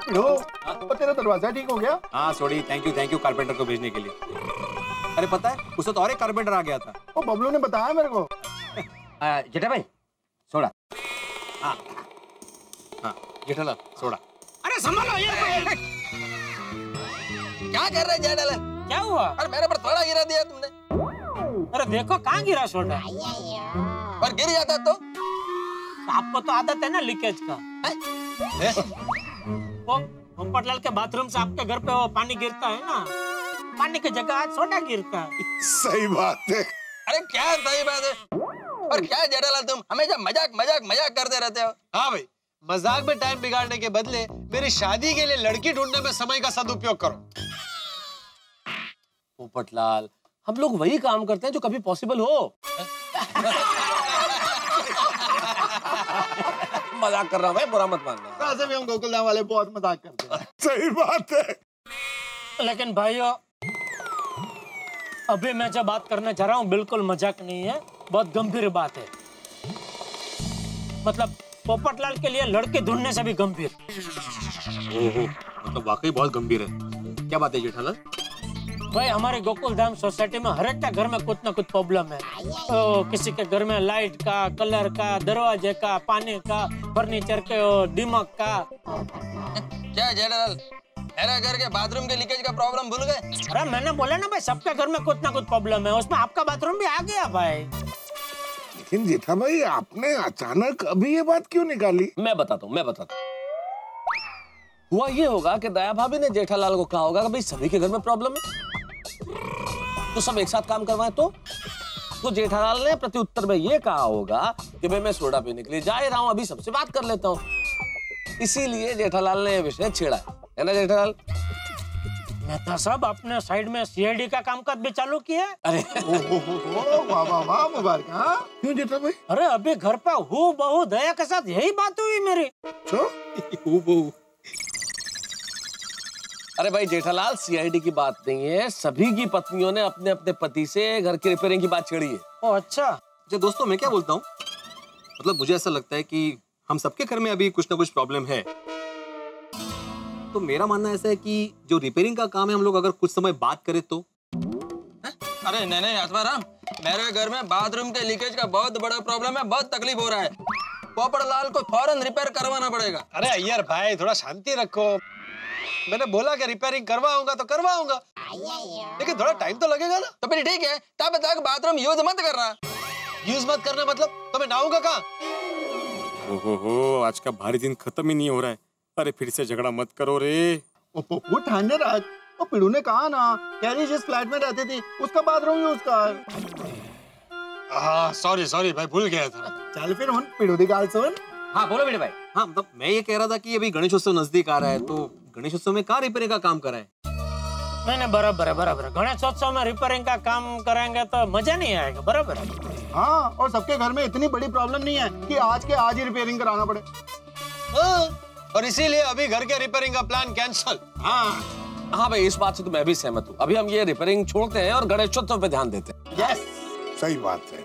तो तेरा दरवाजा ठीक हो गया? हाँ सोडी, थैंक यू कारपेंटर को भेजने के लिए। अरे पता है उससे तो और एक कारपेंटर आ गया था। वो बबलू ने बताया मेरे को। जेठा भाई सोडा। हाँ जेठालाल सोडा। अरे संभालो ये क्या कर रहे हैं जेठालाल? क्या हुआ? अरे मेरे पर थोड़ा गिरा दिया तुमने। अरे देखो कहाँ गिरा सोडा। और गिर जाता तो? आपको तो आदत है ना लीकेज का। वो पोपटलाल के बाथरूम से आपके घर पे वो पानी गिरता है ना, पानी की जगह आज सोडा गिरता है। सही बात है। अरे क्या सही बात है? और क्या जेठालाल तुम हमेशा मजाक करते रहते हो। हाँ भाई, मजाक में टाइम बिगाड़ने के बदले मेरी शादी के लिए लड़की ढूंढने में समय का सदुपयोग करो। पोपटलाल, हम लोग वही काम करते हैं जो कभी पॉसिबल हो। मजाक कर रहा हूँ भाई, बुरा मत मानना। वैसे भी हम गोकुलधाम वाले बहुत मजाक करते हैं। सही बात है। लेकिन भाइयों, अभी मैं जो बात करने जा रहा हूँ बिल्कुल मजाक नहीं है, बहुत गंभीर बात है। मतलब पोपटलाल के लिए लड़के ढूंढने से भी गंभीर। मतलब वाकई बहुत गंभीर है। क्या बात है जेठालाल? भाई हमारे गोकुलधाम सोसाइटी में हर एक के घर में कुछ ना कुछ प्रॉब्लम है। तो किसी के घर में लाइट का, कलर का, दरवाजे का, पानी का, फर्नीचर के, दिमाग का। क्या जेठालाल मेरे घर के बाथरूम के लीकेज का प्रॉब्लम भूल गए? अरे मैंने बोला ना भाई, सबके घर में कुछ ना कुछ प्रॉब्लम है, उसमें आपका बाथरूम भी आ गया भाई। लेकिन जेठा भाई आपने अचानक अभी ये बात क्यों निकाली? मैं बताता हूँ। हुआ ये होगा कि दया भाभी ने जेठालाल को कहा होगा कि भाई सभी के घर में प्रॉब्लम है, तो सब एक साथ काम करवाएं। तो जेठालाल ने प्रत्युत्तर में ये कहा होगा कि भाई मैं सोडा पीने के लिए जा ही रहा हूँ, अभी सबसे बात कर लेता हूँ। इसीलिए जेठालाल ने ये विषय छेड़ा है ना जेठालाल? मेहता साहब, आपने साइड में सीआईडी का कामकाज भी चालू किया है? अरे वाह मुबारक। क्यों जेठा भाई? अरे अभी घर पे हूँ बहू दया के साथ यही बात हुई मेरी। अरे भाई जेठालाल, सीआईडी की बात नहीं है, सभी की पत्नियों ने अपने अपने पति से घर की रिपेयरिंग की बात छेड़ी है। ओ अच्छा दोस्तों, मैं क्या बोलता हूँ, मतलब मुझे ऐसा लगता है कि हम सबके घर में अभी कुछ ना कुछ प्रॉब्लम है। तो मेरा मानना ऐसा है कि जो रिपेयरिंग का काम है, हम लोग अगर कुछ समय बात करें तो। अरे नहीं आत्माराम, मेरे घर में बाथरूम के लीकेज का बहुत बड़ा प्रॉब्लम है, बहुत तकलीफ हो रहा है। पोपटलाल को फौरन रिपेयर करवाना पड़ेगा। अरे अय्यर भाई, थोड़ा शांति रखो। मैंने बोला कि रिपेयरिंग करवाऊंगा तो करवाऊंगा, लेकिन थोड़ा टाइम तो लगेगा ना। तो फिर ठीक है, तब तक बाथरूम यूज मत करना। यूज मत करना मतलब? तो मैं नहाऊंगा कहाँ? ओहो, आज का भारी दिन खत्म ही नहीं हो रहा है। अरे फिर से झगड़ा मत करो रे। वो ठंडे रात वो पिड़ू ने कहा ना, कैरी जिस फ्लैट में रहती थी उसका बाथरूम यूज कर। सॉरी भाई, भूल गया था। चल फिर हुन पिड़ू दी गाल सुन। हाँ बोलो बेटे भाई। हाँ मतलब मैं ये कह रहा था कि अभी गणेशोत्सव नजदीक आ रहा है, तो गणेशोत्सव में कार रिपेयरिंग का काम कराए। नहीं बराबर है। गणेशोत्सव में रिपेयरिंग का काम करेंगे तो मजा नहीं आएगा। बराबर है। हाँ, और सबके घर में इतनी बड़ी प्रॉब्लम नहीं है कि आज के आज ही रिपेयरिंग कराना पड़े। और इसीलिए अभी घर के रिपेयरिंग का प्लान कैंसिल। हाँ भाई, इस बात से तो मैं भी सहमत हूँ। अभी हम ये रिपेयरिंग छोड़ते हैं और गणेशोत्सव पे ध्यान देते हैं। यस, सही बात है।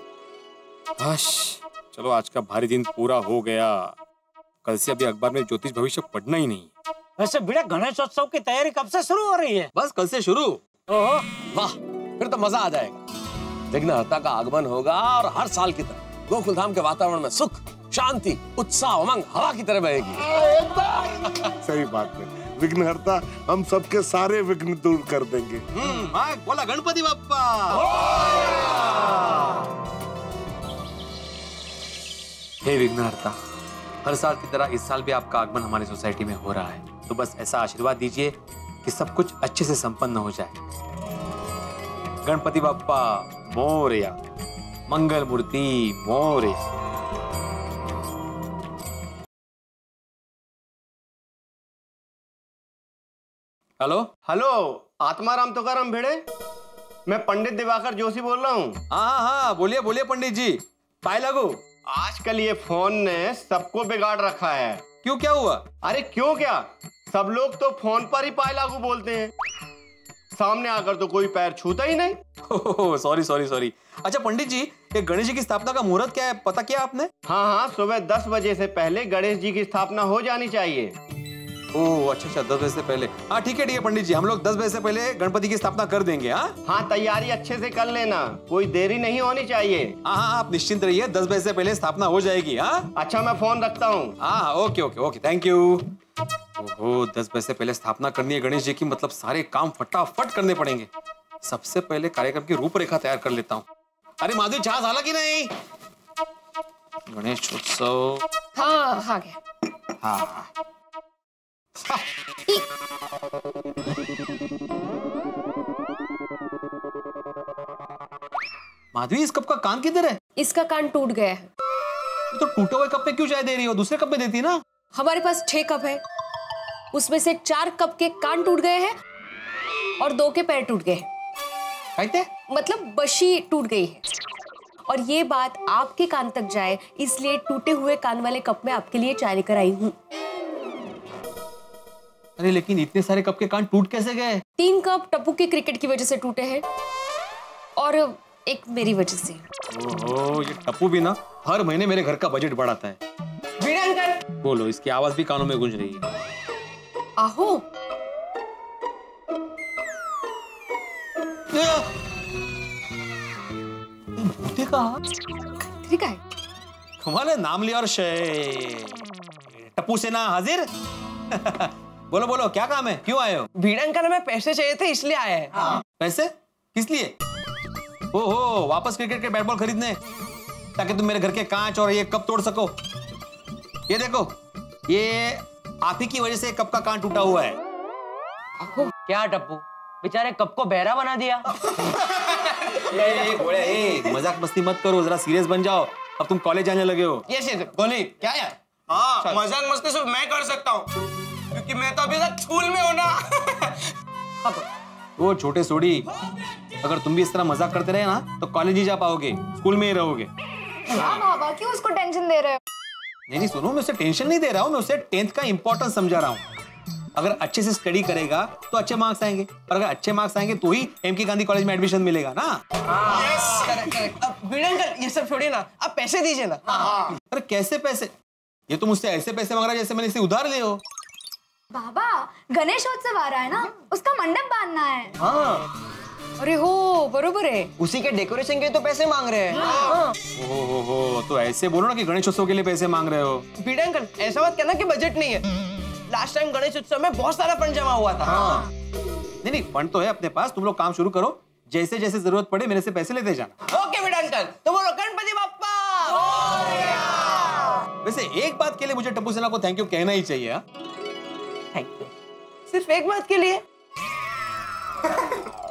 चलो, आज का भारी दिन पूरा हो गया। कल से अभी अखबार में ज्योतिष भविष्य पढ़ना ही नहीं। वैसे बेटा, गणेशोत्सव की तैयारी कब से शुरू हो रही है? बस कल से शुरू। ओहो, वाह, फिर तो मजा आ जाएगा। विघ्नहर्ता का आगमन होगा और हर साल की तरह गोकुलधाम के वातावरण में सुख, शांति, उत्साह, उमंग हवा की तरह बहेगी। सही बात है। विघ्नहर्ता हम सबके सारे विघ्न दूर कर देंगे। बोला गणपति बप्पा। हे विघ्नहर्ता, हर साल की तरह इस साल भी आपका आगमन हमारी सोसाइटी में हो रहा है, तो बस ऐसा आशीर्वाद दीजिए कि सब कुछ अच्छे से संपन्न हो जाए। गणपति बप्पा मोरया, मंगल मूर्ति मोरया। हेलो, आत्माराम तुकाराम भिड़े, मैं पंडित दिवाकर जोशी बोल रहा हूँ। हाँ, बोलिए पंडित जी। पाए लगो। आजकल ये फोन ने सबको बिगाड़ रखा है। क्यों, क्या हुआ? अरे क्यों क्या, सब लोग तो फोन पर ही पाए लागू बोलते हैं, सामने आकर तो कोई पैर छूता ही नहीं। सॉरी। अच्छा पंडित जी, ये गणेश जी की स्थापना का मुहूर्त क्या है, पता किया आपने? हाँ, सुबह 10 बजे से पहले गणेश जी की स्थापना हो जानी चाहिए। ओह अच्छा अच्छा, 10 बजे से पहले। हाँ ठीक है पंडित जी, हम लोग 10 बजे से पहले गणपति की स्थापना कर देंगे। हाँ तैयारी अच्छे से कर लेना, कोई देरी नहीं होनी चाहिए। हाँ आप निश्चिंत रहिए, 10 बजे से पहले स्थापना हो जाएगी। हाँ अच्छा मैं फोन रखता हूँ। हाँ okay okay okay, thank you. ओहो 10 बजे से पहले स्थापना करनी है गणेश जी की, मतलब सारे काम फटाफट करने पड़ेंगे। सबसे पहले कार्यक्रम की रूपरेखा तैयार कर लेता हूँ। अरे माधवी चाह डाला कि नहीं? गणेश उत्सव। हाँ आ गया। हाँ माधवी इस कप का कान किधर है? इसका कान टूट गया है। तो टूटे हुए कप में क्यों चाय दे रही हो? दूसरे कप में देती ना। हमारे पास 6 कप है, उसमें से 4 कप के कान टूट गए हैं और 2 के पैर टूट गए हैं। कहते मतलब बशी टूट गई है। और ये बात आपके कान तक जाए इसलिए टूटे हुए कान वाले कप में आपके लिए चाय लेकर आई हूँ। अरे लेकिन इतने सारे कप के कान टूट कैसे गए? 3 कप टप्पू के क्रिकेट की वजह से टूटे हैं और 1 मेरी वजह से। ओहो ये टप्पू भी ना हर महीने मेरे घर का बजट बढ़ाता है। वीणा अंकल। बोलो, इसकी आवाज भी कानों में गूंज रही है। आहो भूते का ठीक है। कमाल है, नाम लिया और टप्पू सेना हाजिर। बोलो बोलो क्या काम है, क्यों आए हो? वीणा अंकल हमें पैसे चाहिए थे इसलिए आए हैं। पैसे किस लिए? ओहो वापस क्रिकेट के बैट बॉल खरीदने, ताकि तुम मेरे घर के कांच और ये कप तोड़ सको। ये देखो, ये आप ही की वजह से कप का कान टूटा हुआ है। क्या टप्पू बेचारे कप को बहरा बना दिया। मजाक मस्ती मत करो, जरा सीरियस बन जाओ। अब तुम कॉलेज जाने लगे हो। यस गोली क्या है? हाँ मजाक मस्ती सिर्फ मैं कर सकता हूँ, क्योंकि मैं तो अभी तक स्कूल में हूँ ना। वो छोटे सोडी, अगर तुम भी इस तरह मजाक करते रहे ना तो कॉलेज ही जा पाओगे, स्कूल में ही रहोगे। बाबा क्यों उसको टेंशन दे रहे हो? नहीं सुनो, मैं उसे टेंशन नहीं दे रहा हूँ, मैं उसे 10th का इंपॉर्टेंस समझा रहा हूँ। अगर अच्छे से स्टडी करेगा तो अच्छे मार्क्स आएंगे, और अगर अच्छे मार्क्स आएंगे तो ही एमके गांधी कॉलेज में एडमिशन मिलेगा ना। वीणा अंकल ये सब छोड़िए ना, आप पैसे दीजिए ना। अरे कैसे पैसे? ये तो मुझसे ऐसे पैसे मांग रहा है जैसे मैंने इसे उधार लिए हो। बाबा गणेशोत्सव आ रहा है ना, उसका मंडप बांधना है। हाँ अरे हो बरोबर है, उसी के डेकोरेशन के तो पैसे मांग रहे हैं। ओहो तो ऐसे बोलो ना कि गणेश उत्सव के लिए पैसे मांग रहे हो। वीणा अंकल ऐसा मत कहना कि बजट नहीं है। लास्ट टाइम गणेश उत्सव में बहुत सारा फंड जमा हुआ था। नहीं फंड तो है अपने पास, तुम लोग काम शुरू करो, जैसे जैसे जरूरत पड़े मेरे से पैसे लेते जाना। ओके वीणा अंकल, तो बोलो गणपति बप्पा। वैसे एक बात के लिए मुझे टप्पू सेना को थैंक यू कहना ही चाहिए। थैंक यू, सिर्फ एक बात के लिए?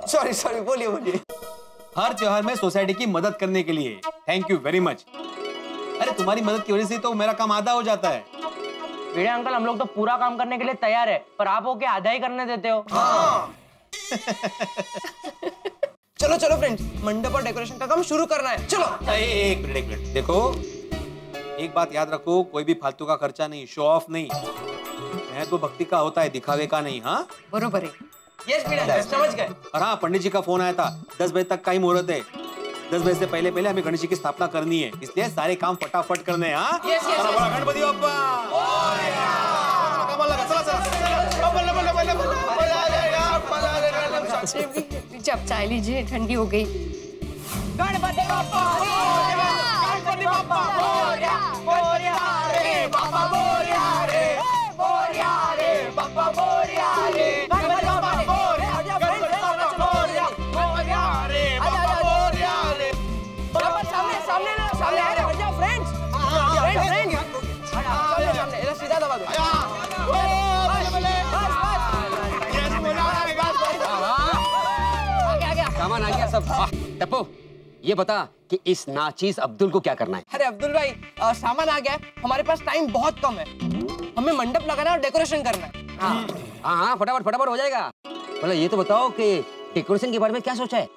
सॉरी बोलिए बोलिए। हर त्योहार में सोसाइटी की मदद करने के लिए थैंक यू वेरी मच। अरे तुम्हारी मदद की वजह से तो मेरा काम आधा हो जाता है। वीणा अंकल हम लोग तो पूरा काम करने के लिए तैयार है, पर आप होके आधा ही करने देते हो। चलो फ्रेंड्स, मंडप और डेकोरेशन का काम शुरू करना है। चलो। एक मिनट देखो, एक बात याद रखो, कोई भी फालतू का खर्चा नहीं, शो ऑफ नहीं। मैं तो भक्ति का होता है, दिखावे का नहीं। हाँ बरोबर है। यस वीणा अंकल समझ गए। और हाँ पंडित जी का फोन आया था, 10 बजे तक का ही मुहूर्त है। 10 बजे से पहले हमें गणेश जी की स्थापना करनी है, इसलिए सारे काम फटाफट करने हैं। हाँ गणपति बप्पा। जब चाय लीजिए, ठंडी हो गई। गणपति बप्पा गणपति बप्पा मोरया मोरया रे बप्पा मोरया रे मोरया रे बप्पा मोरया रे गणपति बप्पा मोरया गणपति बप्पा मोरया मोरया रे बप्पा मोरया रे। बप्पा सामने आ रहे हो फ्रेंड्स। सामने इधर सीधा दबा दो। सामान आ गया सब। टप्पू ये बता कि इस नाचीज अब्दुल को क्या करना है? अरे अब्दुल भाई सामान आ गया है, हमारे पास टाइम बहुत कम है, हमें मंडप लगाना है और डेकोरेशन करना है। हाँ फटाफट हो जाएगा। मतलब ये तो बताओ कि डेकोरेशन के बारे में क्या सोचा है?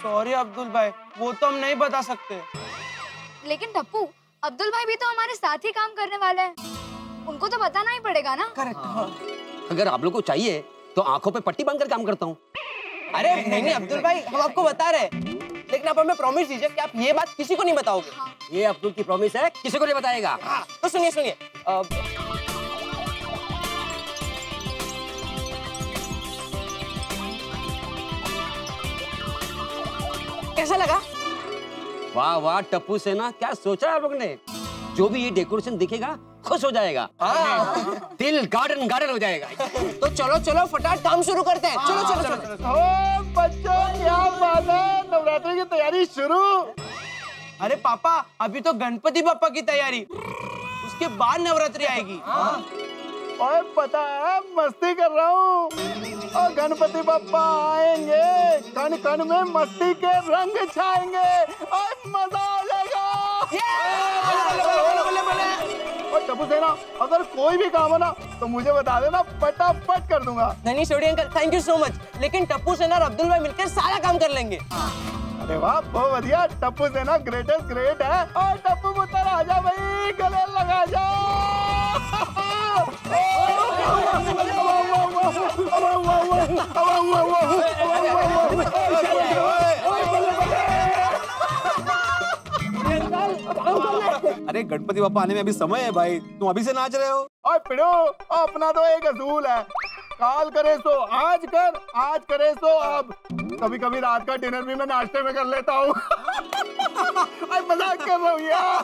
सॉरी अब्दुल भाई, वो तो हम नहीं बता सकते। लेकिन टप्पू अब्दुल भाई भी तो हमारे साथ ही काम करने वाले हैं, उनको तो बताना ही पड़ेगा ना। करेक्ट। अगर आप लोग को चाहिए तो आंखों पे पट्टी बांधकर काम करता हूँ। अरे नहीं अब्दुल भाई, हम आपको बता रहे हैं, लेकिन आप हमें प्रॉमिस दीजिए कि आप ये बात किसी को नहीं बताओगे। हाँ। ये अब्दुल की प्रॉमिस है, किसी को नहीं बताएगा। तो सुनिए कैसा लगा? वाह वाह टप्पू सेना, क्या सोचा आप लोग ने? जो भी ये डेकोरेशन दिखेगा खुश हो जाएगा। दिल गार्डन गार्डन हो जाएगा। तो चलो चलो फटाफट काम शुरू करते हैं। चलो चलो चलो। ओ बच्चों, क्या बात है, नवरात्रि की तैयारी शुरू। अरे पापा, अभी तो गणपति बप्पा की तैयारी, उसके बाद नवरात्रि आएगी। और पता है, मस्ती कर रहा हूँ। और गणपति बप्पा आएंगे, कण कण में मस्ती के रंग छाएंगे और मजा आ जाएगा। और टप्पू सेना, अगर कोई भी काम है ना तो मुझे बता देना, फटाफट कर दूंगा। नहीं Sodhi uncle, thank you so much. लेकिन टप्पू सेना और अब्दुल भाई मिलकर सारा काम कर लेंगे। अरे वाह, बहुत बढ़िया। टप्पू सेना ग्रेटेस्ट ग्रेट है। और टप्पू पुत्र आजा भाई, गले लगा जा। अरे गणपति बापा आने में अभी समय है भाई, तुम अभी से नाच रहे हो। और पिड़ो, अपना तो एक असूल है, काल करे सो आज कर, आज करे सो अब। कभी कभी रात का डिनर भी मैं नाश्ते में कर लेता हूँ। मजाक कर रहा हूँ यार।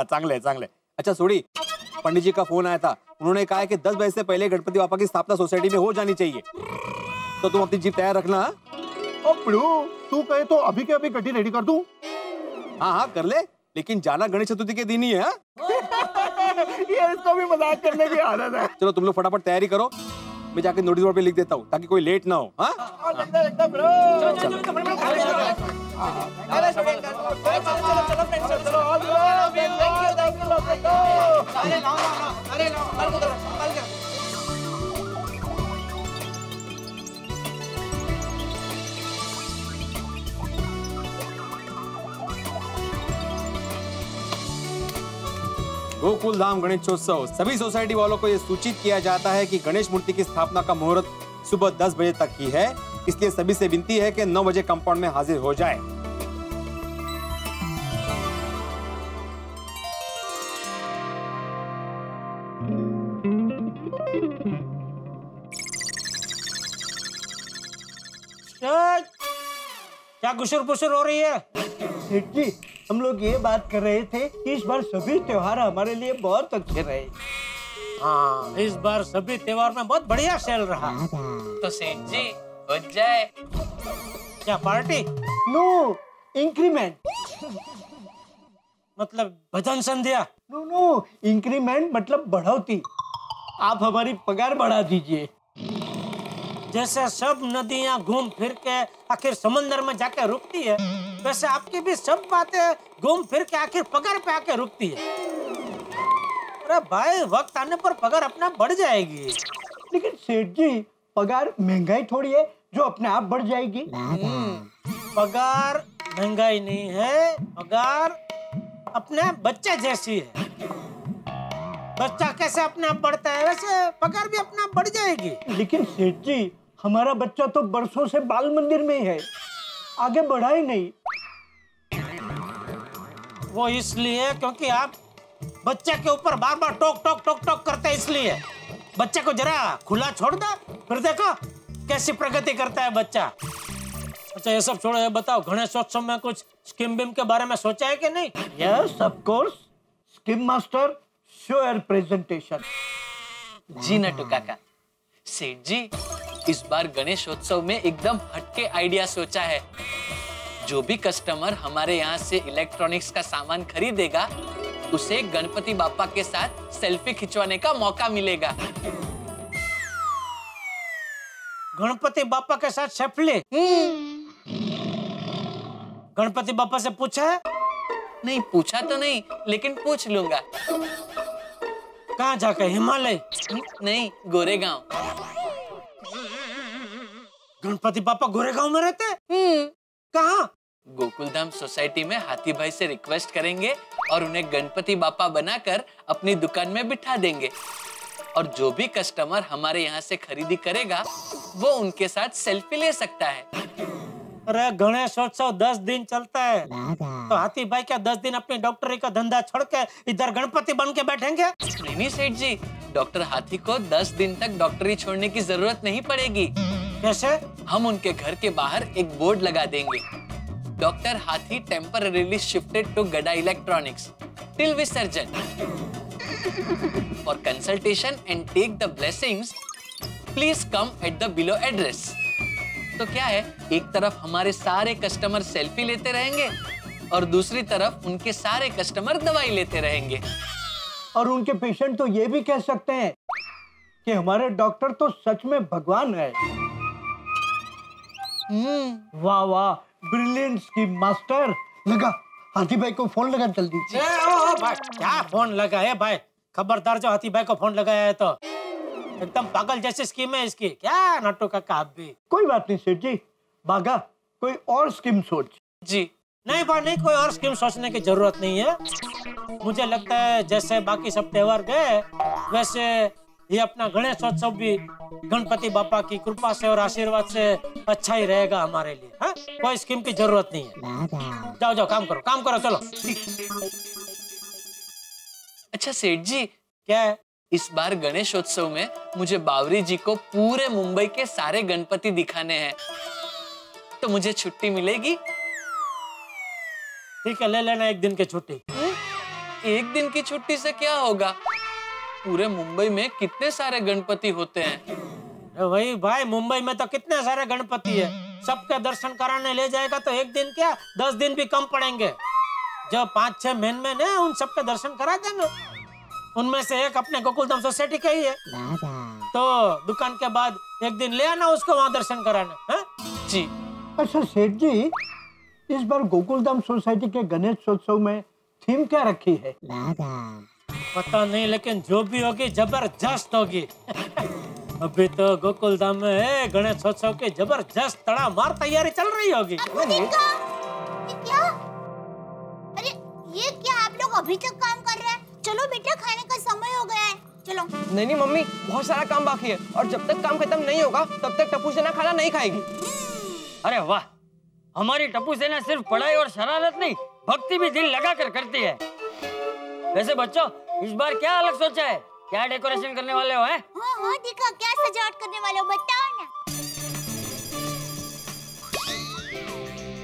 चांगले है, चांगले। अच्छा सोडी, पंडित जी का फोन आया था, उन्होंने कहा है कि 10 बजे से पहले गणपति बापा की स्थापना सोसाइटी में हो जानी चाहिए, तो तुम अपनी जीप तैयार रखना। ओ पिड़ो, तू कहे तो अभी के अभी गड्डी रेडी कर दूं? हाँ हाँ कर ले, लेकिन जाना गणेश चतुर्थी के दिन ही है। ये इसको भी मजाक करने की आदत है। चलो तुम लोग फटाफट तैयारी करो, मैं जाके नोटिस बोर्ड पे लिख देता हूँ ताकि कोई लेट ना हो। हाँ गोकुल धाम गणेशोत्सव, सभी सोसाइटी वालों को यह सूचित किया जाता है कि गणेश मूर्ति की स्थापना का मुहूर्त सुबह 10 बजे तक ही है, इसलिए सभी से विनती है कि 9 बजे कंपाउंड में हाजिर हो जाए। क्या गुशर पुशर हो रही है? सेठ जी, हम लोग ये बात कर रहे थे कि इस बार सभी त्योहार हमारे लिए बहुत अच्छे रहे। हाँ, इस बार सभी त्योहार में बहुत बढ़िया सेल रहा। तो सेठ जी हो जाए क्या पार्टी? No, increment. मतलब भजन संध्या? नो नो, इंक्रीमेंट मतलब बढ़ोतरी। आप हमारी पगार बढ़ा दीजिए। जैसे सब नदियां घूम फिर के आखिर समंदर में जाके रुकती है, वैसे आपकी भी सब बातें घूम फिर के आखिर पगार पे आके रुकती है। अरे भाई, वक्त आने पर पगार अपना बढ़ जाएगी। लेकिन सेठ जी, पगार महंगाई थोड़ी है जो अपने आप बढ़ जाएगी। पगार महंगाई नहीं है, पगार अपने बच्चे जैसी है। बच्चा कैसे अपने आप बढ़ता है, वैसे पगार भी अपने आप बढ़ जाएगी। लेकिन सेठ जी, हमारा बच्चा तो बरसों से बाल मंदिर में ही है, आगे बढ़ा ही नहीं। वो इसलिए क्योंकि आप बच्चे के ऊपर बार बार टोक टोक टोक टोक करते हैं, इसलिए। बच्चे को जरा खुला छोड़ दो, फिर देखो कैसी प्रगति करता है बच्चा। अच्छा ये सब छोड़ो, ये बताओ गणेशोत्सव में कुछ स्कीम बीम के बारे में सोचा है कि नहीं? Yes of course, scheme master, sure presentation. जी नटू काका, सेठ जी इस बार गणेशोत्सव में एकदम हटके आइडिया सोचा है। जो भी कस्टमर हमारे यहाँ से इलेक्ट्रॉनिक्स का सामान खरीदेगा, उसे गणपति बापा के साथ सेल्फी खिंचवाने का मौका मिलेगा। गणपति बापा के साथ सेल्फी? गणपति बापा से पूछा है? नहीं पूछा तो नहीं, लेकिन पूछ लूंगा। कहाँ जाकर? हिमालय? नहीं, गोरेगांव। गणपति बापा गोरेगांव में रहते? कहाँ? गोकुलधाम सोसाइटी में हाथी भाई से रिक्वेस्ट करेंगे और उन्हें गणपति बापा बनाकर अपनी दुकान में बिठा देंगे, और जो भी कस्टमर हमारे यहाँ से खरीदी करेगा वो उनके साथ सेल्फी ले सकता है। अरे गणेशोत्सव 10 दिन चलता है, तो हाथी भाई क्या 10 दिन अपनी डॉक्टरी का धंधा छोड़ के इधर गणपति बन के बैठेंगे? नहीं सेठ जी, डॉक्टर हाथी को 10 दिन तक डॉक्टरी छोड़ने की जरूरत नहीं पड़ेगी। कैसे? हम उनके घर के बाहर एक बोर्ड लगा देंगे, doctor Hathi temporarily shifted to Gada electronics till visarjan for consultation and take the blessings, please come at the below address. तो क्या है, एक तरफ हमारे सारे कस्टमर सेल्फी लेते रहेंगे और दूसरी तरफ उनके सारे कस्टमर दवाई लेते रहेंगे। और उनके पेशेंट तो ये भी कह सकते हैं कि हमारे डॉक्टर तो सच में भगवान है। वाह वाह, ब्रिलियंट स्कीम मास्टर। लगा, हाथी भाई को फोन लगा जल्दी। भाई क्या फोन लगा है भाई? खबरदार जो हाथी भाई को फोन लगाया है तो एकदम पागल जैसी स्कीम है इसकी। क्या नट्टू काका आप भी? कोई बात नहीं सेठ जी, बागा कोई और स्कीम सोच। जी नहीं भाई नहीं, कोई और स्कीम सोचने की जरूरत नहीं है। मुझे लगता है जैसे बाकी सब त्योहार गए वैसे ये अपना गणेशोत्सव भी गणपति बापा की कृपा से और आशीर्वाद से अच्छा ही रहेगा हमारे लिए। हाँ? कोई स्कीम की जरूरत नहीं है। जाओ जाओ, काम करो चलो। अच्छा सेठ जी, क्या है? इस बार गणेशोत्सव में मुझे बावरी जी को पूरे मुंबई के सारे गणपति दिखाने हैं, तो मुझे छुट्टी मिलेगी? ठीक है, ले लेना एक दिन की छुट्टी। एक दिन की छुट्टी से क्या होगा? पूरे मुंबई में कितने सारे गणपति होते हैं। वही भाई, मुंबई में तो कितने सारे गणपति है, सबके दर्शन कराने ले जाएगा तो एक दिन क्या 10 दिन भी कम पड़ेंगे। जो 5-6 मेन है उन सबके दर्शन करा देना। उनमें से एक अपने गोकुलधाम सोसाइटी का ही है, तो दुकान के बाद एक दिन ले आना उसको वहाँ दर्शन कराना। है? जी। अच्छा सेठ जी, इस बार गोकुलधाम सोसाइटी के गणेशोत्सव में थीम क्या रखी है? पता नहीं, लेकिन जो भी होगी जबरदस्त होगी। अभी तो गोकुलधाम में गणेशोत्सव की जबरदस्त तड़ामार तैयारी चल रही होगी। क्या? अरे ये क्या आप लोग अभी तक काम कर रहे हैं? चलो बेटा, खाने का समय हो गया है, चलो। नहीं मम्मी, बहुत सारा काम बाकी है और जब तक काम खत्म नहीं होगा तब तक टप्पू सेना खाना नहीं खाएगी। अरे वाह, हमारी टप्पू सेना सिर्फ पढ़ाई और शरारत नहीं, भक्ति भी दिल लगा कर करती है। वैसे बच्चों, इस बार क्या अलग सोचा है? क्या डेकोरेशन करने वाले हो? हाँ, दिखा, क्या सजावट करने वाले हो, बताओ ना।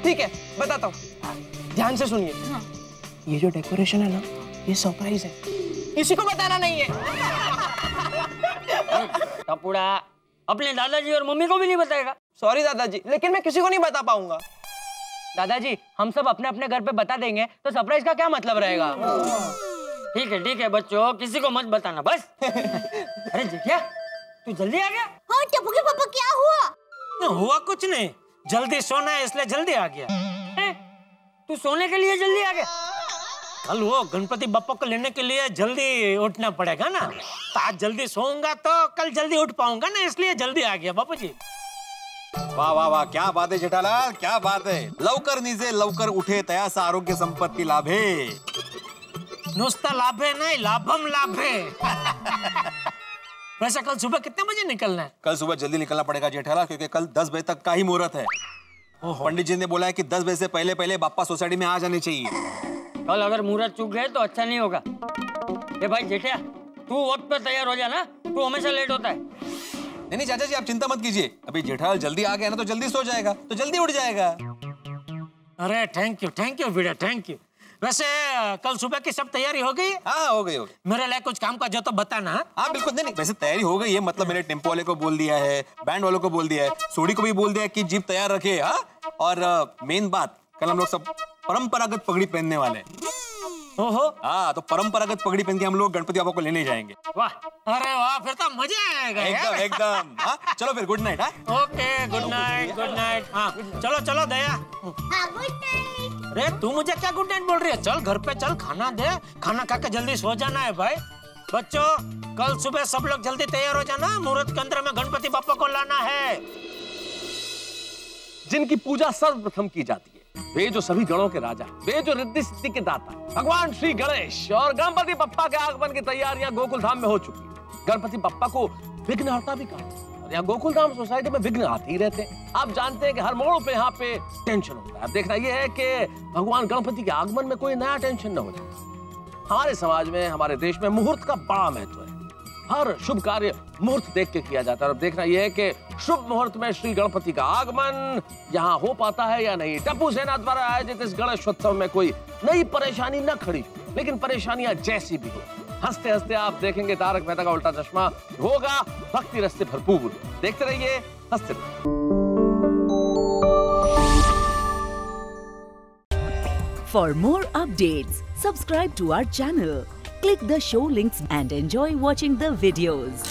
ठीक है, बताता हूँ, ध्यान से सुनिए। हाँ। ये जो डेकोरेशन है ना, ये सरप्राइज है, किसी को बताना नहीं है। टपुड़ा, अपने दादाजी और मम्मी को भी नहीं बताएगा? सॉरी दादाजी, लेकिन मैं किसी को नहीं बता पाऊंगा। दादाजी, हम सब अपने अपने घर पे बता देंगे तो सरप्राइज का क्या मतलब रहेगा? ठीक है बच्चों, किसी को मत बताना बस। अरे जेठिया, तू जल्दी आ गया? हाँ टप्पू के पापा, क्या हुआ? हुआ कुछ नहीं, जल्दी सोना है इसलिए जल्दी आ गया। तू सोने के लिए जल्दी आ गया? कल वो गणपति बप्पा को लेने के लिए जल्दी उठना पड़ेगा ना, तो आज जल्दी सोऊंगा तो कल जल्दी उठ पाऊंगा ना, इसलिए जल्दी आ गया बापू जी। वाह वाह वाह, क्या बात है जेठालाल, क्या बात है। लवकर निजे लवकर उठे तयास आरोग्य संपत्ती लाभे। नुस्ता लाभे नहीं, लाभम लाभे। वैसे कल सुबह कितने बजे निकलना है? कल सुबह जल्दी निकलना पड़ेगा जेठालाल, क्योंकि कल 10 बजे तक का ही मुहूर्त है। पंडित जी ने बोला है कि 10 बजे से पहले पहले बाप्पा सोसाइटी में आ जाने चाहिए। कल अगर मुहूर्त चूक गए तो अच्छा नहीं होगा। ये भाई जेठिया, तू वक्त पर तैयार हो जाना, तू हमेशा लेट होता है। नहीं चाचा जी, आप चिंता मत कीजिए, अभी जेठालाल जल्दी आ गया ना तो जल्दी सो जाएगा, तो जल्दी उठ जाएगा। अरे थैंक यू बेटा, थैंक यू। वैसे कल सुबह की सब तैयारी हो गई? हाँ हो गई। मेरे लिए कुछ काम का जो तो बताना। हाँ बिल्कुल, नहीं वैसे तैयारी हो गई है, मतलब मैंने टेम्पो वाले को बोल दिया है, बैंड वालों को बोल दिया है, सोडी को भी बोल दिया है कि जीप तैयार रखे। हाँ, और मेन बात, कल हम लोग सब परंपरागत पगड़ी पहनने वाले हैं। ओहो, हाँ, तो परंपरागत पगड़ी पहन के हम लोग गणपति बाबा को लेने जाएंगे। वाह, अरे वाह, फिर तो मजा आएगा। एकदम। हाँ चलो फिर, गुड नाइट। हाँ ओके, गुड नाइट। हाँ चलो दया। हाँ गुड नाइट। अरे तू मुझे क्या गुड नाइट बोल रही है? चल घर पे चल, खाना दे, खाना खा के जल्दी सो जाना है भाई। बच्चों, कल सुबह सब लोग जल्दी तैयार हो जाना, मुहूर्त के अंदर में गणपति बापा को लाना है। जिनकी पूजा सर्वप्रथम की जाती है, वे जो सभी गणों के राजा, वे जो रिद्धि सिद्धि के दाता, भगवान श्री गणेश और गणपति बप्पा के आगमन की तैयारियां गोकुलधाम में हो चुकी है। गणपति बप्पा को विघ्नहर्ता भी कहा, और यहाँ गोकुलधाम सोसाइटी में विघ्न आते ही रहते हैं। आप जानते हैं कि हर मोड़ पे यहाँ पे टेंशन होता है। अब देखना यह है कि भगवान गणपति के आगमन में कोई नया टेंशन न हो जाए। हमारे समाज में, हमारे देश में मुहूर्त का बड़ा महत्व है। हर शुभ कार्य मुहूर्त देख के किया जाता है। और देखना यह है कि शुभ मुहूर्त में श्री गणपति का आगमन यहाँ हो पाता है या नहीं। टप्पू सेना द्वारा आयोजित इस गणेशोत्सव में कोई नई परेशानी न खड़ी, लेकिन परेशानियां जैसी भी हो, हंसते हंसते आप देखेंगे तारक मेहता का उल्टा चश्मा होगा भक्ति रस से भरपूर। देखते रहिए, हंसते रहिए। For more updates, subscribe to our channel, click the show links and enjoy watching the videos.